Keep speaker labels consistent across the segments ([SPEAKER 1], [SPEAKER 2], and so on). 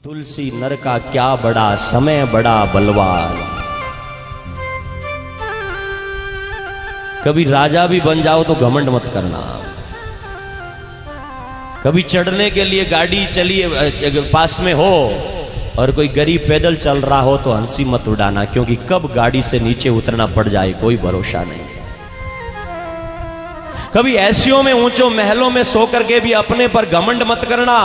[SPEAKER 1] तुलसी नर का क्या बड़ा समय बड़ा बलवान। कभी राजा भी बन जाओ तो घमंड मत करना। कभी चढ़ने के लिए गाड़ी चलिए पास में हो और कोई गरीब पैदल चल रहा हो तो हंसी मत उड़ाना, क्योंकि कब गाड़ी से नीचे उतरना पड़ जाए कोई भरोसा नहीं। कभी ऐसियों में ऊंचों महलों में सो करके भी अपने पर घमंड मत करना,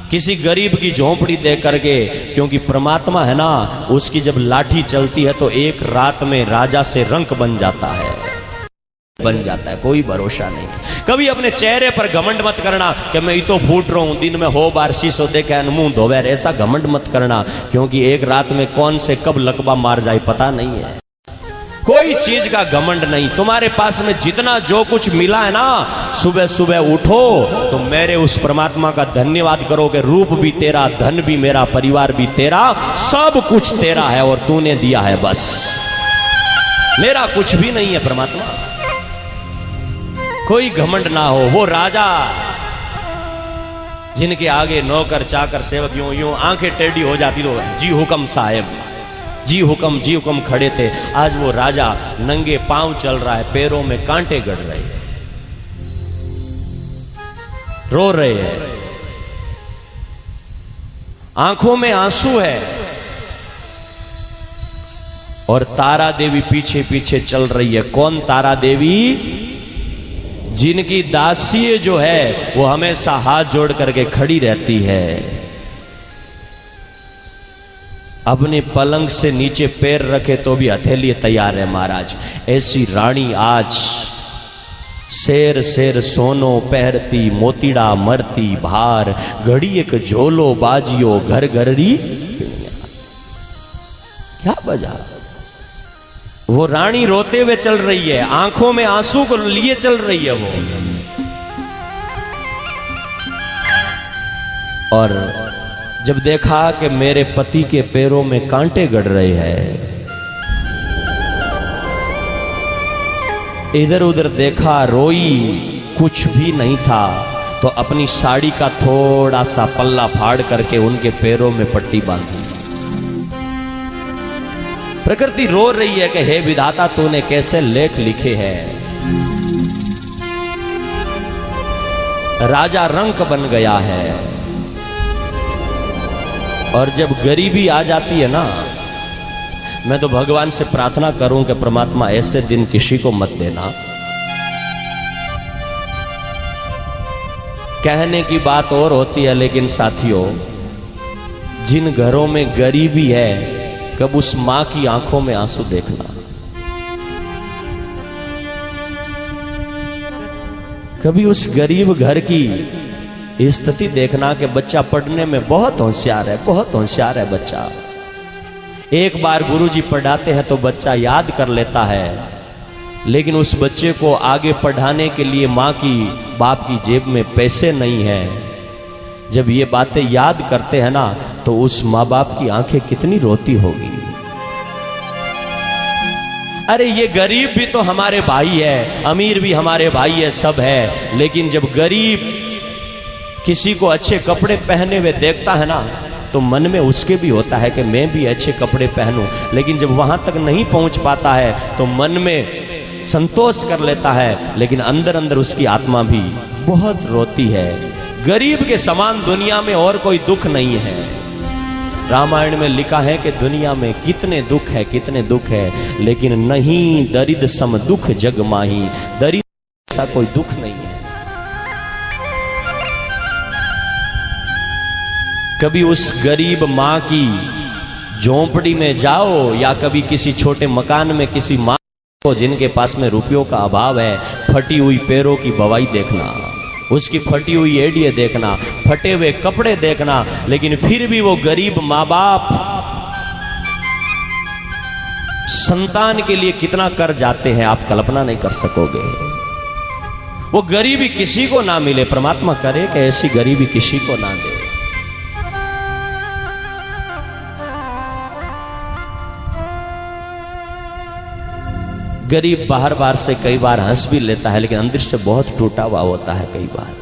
[SPEAKER 1] किसी गरीब की झोंपड़ी दे करके, क्योंकि परमात्मा है ना, उसकी जब लाठी चलती है तो एक रात में राजा से रंक बन जाता है, कोई भरोसा नहीं। कभी अपने चेहरे पर घमंड मत करना कि मैं तो फूट रहा हूं, दिन में हो बार शीशो देखे मुंह धोवे, ऐसा घमंड मत करना, क्योंकि एक रात में कौन से कब लकवा मार जाए पता नहीं है। कोई चीज का घमंड नहीं। तुम्हारे पास में जितना जो कुछ मिला है ना, सुबह सुबह उठो तो मेरे उस परमात्मा का धन्यवाद करो कि रूप भी तेरा, धन भी मेरा, परिवार भी तेरा, सब कुछ तेरा है और तूने दिया है, बस मेरा कुछ भी नहीं है परमात्मा। कोई घमंड ना हो। वो राजा जिनके आगे नौकर चाकर सेवक यूं यूं आंखें टेढ़ी हो जाती तो जी हुक्म साहेब, जी हुक्म खड़े थे। आज वो राजा नंगे पांव चल रहा है, पैरों में कांटे गड़ रहे हैं, रो रहे हैं, आंखों में आंसू है, और तारा देवी पीछे पीछे चल रही है। कौन तारा देवी? जिनकी दासी जो है वो हमेशा हाथ जोड़ करके खड़ी रहती है, अपने पलंग से नीचे पैर रखे तो भी हथेली तैयार है महाराज। ऐसी रानी आज शेर शेर सोनो पहरती, मोतीड़ा मरती भार, घड़ी एक झोलो बाजियो घर घररी। क्या बजा? वो रानी रोते हुए चल रही है, आंखों में आंसू को लिए चल रही है वो, और जब देखा कि मेरे पति के पैरों में कांटे गड़ रहे हैं, इधर उधर देखा, रोई, कुछ भी नहीं था, तो अपनी साड़ी का थोड़ा सा पल्ला फाड़ करके उनके पैरों में पट्टी बांधी। प्रकृति रो रही है कि हे विधाता तूने कैसे लेख लिखे हैं। राजा रंक बन गया है, और जब गरीबी आ जाती है ना, मैं तो भगवान से प्रार्थना करूं कि परमात्मा ऐसे दिन किसी को मत देना। कहने की बात और होती है, लेकिन साथियों, जिन घरों में गरीबी है, कब उस मां की आंखों में आंसू देखना, कभी उस गरीब घर की स्थिति देखना कि बच्चा पढ़ने में बहुत होशियार है, बहुत होशियार है बच्चा। एक बार गुरुजी पढ़ाते हैं तो बच्चा याद कर लेता है, लेकिन उस बच्चे को आगे पढ़ाने के लिए माँ की, बाप की जेब में पैसे नहीं है। जब ये बातें याद करते हैं ना, तो उस माँ बाप की आंखें कितनी रोती होगी। अरे ये गरीब भी तो हमारे भाई है, अमीर भी हमारे भाई है, सब है, लेकिन जब गरीब किसी को अच्छे कपड़े पहने हुए देखता है ना, तो मन में उसके भी होता है कि मैं भी अच्छे कपड़े पहनूं, लेकिन जब वहां तक नहीं पहुंच पाता है तो मन में संतोष कर लेता है, लेकिन अंदर अंदर उसकी आत्मा भी बहुत रोती है। गरीब के समान दुनिया में और कोई दुख नहीं है। रामायण में लिखा है कि दुनिया में कितने दुख है, कितने दुख है, लेकिन नहीं दरिद्र सम दुख जग माही। दरिद्र ऐसा कोई दुख नहीं है। कभी उस गरीब माँ की झोंपड़ी में जाओ, या कभी किसी छोटे मकान में किसी माँ को जिनके पास में रुपयों का अभाव है, फटी हुई पैरों की बवाई देखना, उसकी फटी हुई एड़ियाँ देखना, फटे हुए कपड़े देखना, लेकिन फिर भी वो गरीब माँ बाप संतान के लिए कितना कर जाते हैं, आप कल्पना नहीं कर सकोगे। वो गरीबी किसी को ना मिले, परमात्मा करे कि ऐसी गरीबी किसी को ना दे। गरीब बाहर बाहर से कई बार हंस भी लेता है, लेकिन अंदर से बहुत टूटा हुआ होता है कई बार।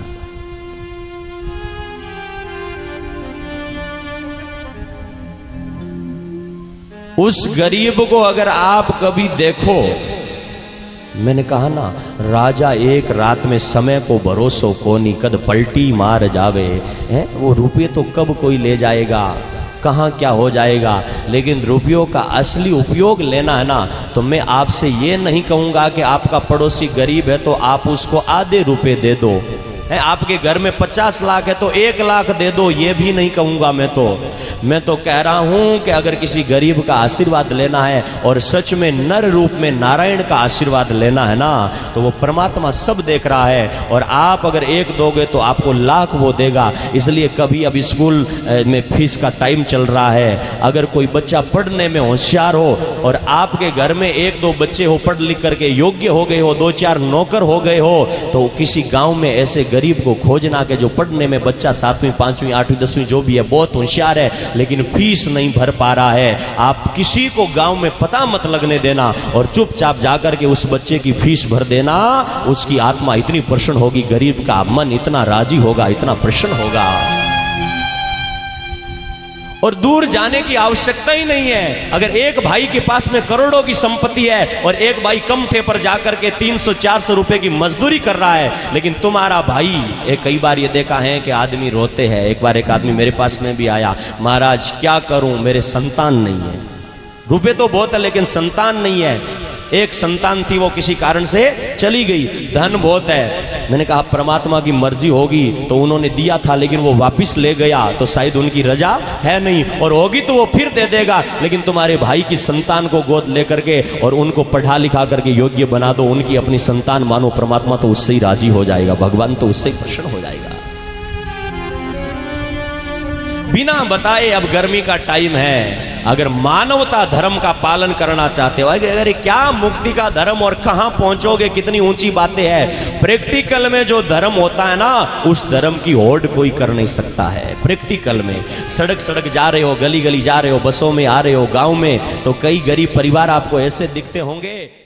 [SPEAKER 1] उस गरीब को अगर आप कभी देखो, मैंने कहा ना, राजा एक रात में समय को भरोसो कोनी, कद पलटी मार जावे है। वो रुपये तो कब कोई ले जाएगा, कहाँ क्या हो जाएगा, लेकिन रुपयों का असली उपयोग लेना है ना, तो मैं आपसे ये नहीं कहूँगा कि आपका पड़ोसी गरीब है तो आप उसको आधे रुपए दे दो, है आपके घर में 50 लाख है तो 1 लाख दे दो, ये भी नहीं कहूँगा। मैं तो कह रहा हूँ कि अगर किसी गरीब का आशीर्वाद लेना है और सच में नर रूप में नारायण का आशीर्वाद लेना है ना, तो वो परमात्मा सब देख रहा है, और आप अगर 1 दोगे तो आपको लाख वो देगा। इसलिए कभी अब स्कूल में फीस का टाइम चल रहा है, अगर कोई बच्चा पढ़ने में होशियार हो और आपके घर में 1-2 बच्चे हो पढ़ लिख करके योग्य हो गए हो, 2-4 नौकर हो गए हो, तो किसी गाँव में ऐसे गरीब को खोजना के जो पढ़ने में बच्चा 7वीं 5वीं 8वीं 10वीं जो भी है बहुत होशियार है, लेकिन फीस नहीं भर पा रहा है। आप किसी को गांव में पता मत लगने देना और चुपचाप जाकर के उस बच्चे की फीस भर देना। उसकी आत्मा इतनी प्रसन्न होगी, गरीब का मन इतना राजी होगा, इतना प्रसन्न होगा, और दूर जाने की आवश्यकता ही नहीं है। अगर एक भाई के पास में करोड़ों की संपत्ति है और एक भाई कमठे पर जाकर के 300-400 रुपए की मजदूरी कर रहा है, लेकिन तुम्हारा भाई, कई बार ये देखा है कि आदमी रोते हैं। एक बार एक आदमी मेरे पास में भी आया, महाराज क्या करूं, मेरे संतान नहीं है, रुपए तो बहुत है लेकिन संतान नहीं है। एक संतान थी, वो किसी कारण से चली गई, धन बहुत है। मैंने कहा परमात्मा की मर्जी होगी तो उन्होंने दिया था, लेकिन वो वापस ले गया तो शायद उनकी रजा है नहीं, और होगी तो वो फिर दे देगा। लेकिन तुम्हारे भाई की संतान को गोद लेकर के और उनको पढ़ा लिखा करके योग्य बना दो, उनकी अपनी संतान मानो, परमात्मा तो उससे ही राजी हो जाएगा, भगवान तो उससे ही प्रसन्न हो जाएगा। बिना बताए अब गर्मी का टाइम है, अगर मानवता धर्म का पालन करना चाहते हो, अगर क्या मुक्ति का धर्म और कहां पहुंचोगे, कितनी ऊंची बातें हैं। प्रैक्टिकल में जो धर्म होता है ना, उस धर्म की होड़ कोई कर नहीं सकता है। प्रैक्टिकल में सड़क सड़क जा रहे हो, गली गली जा रहे हो, बसों में आ रहे हो, गांव में, तो कई गरीब परिवार आपको ऐसे दिखते होंगे।